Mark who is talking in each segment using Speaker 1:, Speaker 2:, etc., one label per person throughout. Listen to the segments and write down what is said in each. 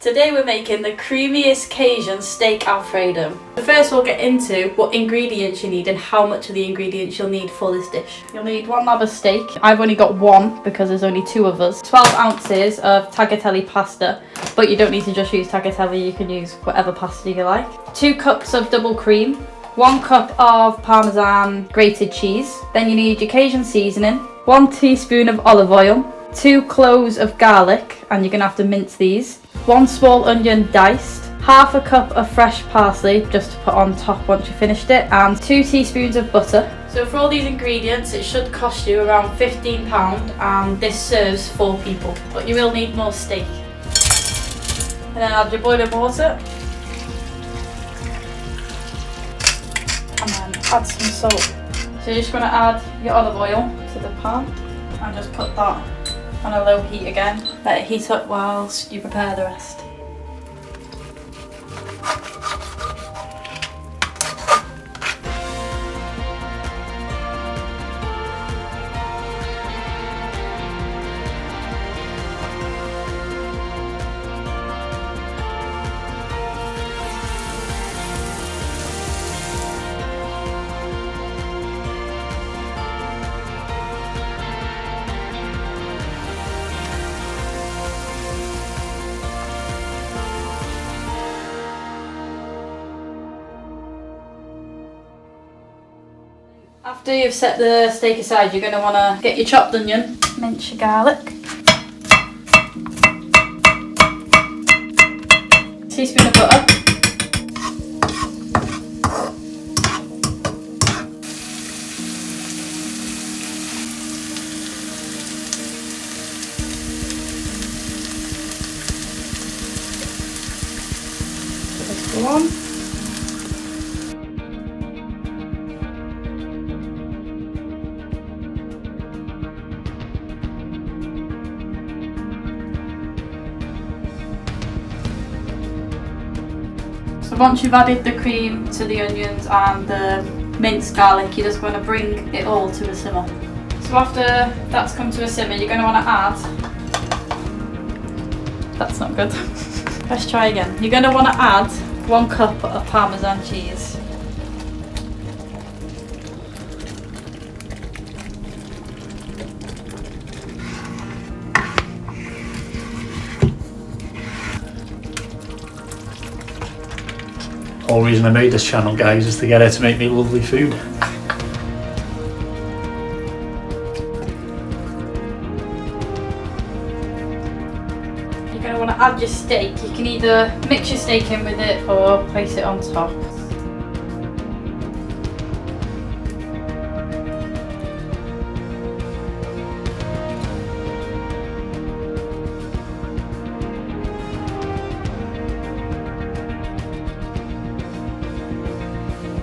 Speaker 1: Today we're making the creamiest Cajun steak Alfredo. First we'll get into what ingredients you need and how much of the ingredients you'll need for this dish. You'll need 1 lab of steak. I've only got 1 because there's only 2 of us. 12 ounces of tagliatelle pasta, but you don't need to just use tagliatelle, you can use whatever pasta you like. 2 cups of double cream. 1 cup of Parmesan grated cheese. Then you need your Cajun seasoning. 1 teaspoon of olive oil. 2 cloves of garlic, and you're going to have to mince these. 1 small onion diced, half a cup of fresh parsley just to put on top once you finished it, and 2 teaspoons of butter. So for all these ingredients it should cost you around £15 and this serves 4 people, but you will need more steak. And then add your boiling water. And then add some salt. So you're just going to add your olive oil to the pan and just put that on a low heat again. Let it heat up whilst you prepare the rest. After you've set the steak aside, you're going to want to get your chopped onion, mince your garlic, teaspoon of butter, put this go on. So once you've added the cream to the onions and the minced garlic, you're just going to bring it all to a simmer. So after that's come to a simmer, you're going to want to add... That's not good. Let's try again. You're going to want to add 1 cup of Parmesan cheese.
Speaker 2: The whole reason I made this channel, guys, is to get her to make me lovely food.
Speaker 1: You're going to want to add your steak. You can either mix your steak in with it or place it on top.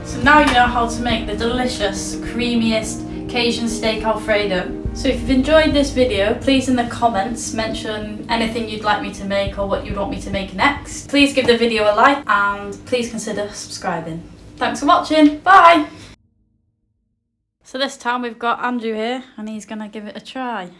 Speaker 1: So now you know how to make the delicious, creamiest Cajun steak Alfredo. So if you've enjoyed this video, please in the comments mention anything you'd like me to make or what you'd want me to make next. Please give the video a like and please consider subscribing. Thanks for watching, bye! So this time we've got Andrew here and he's gonna give it a try.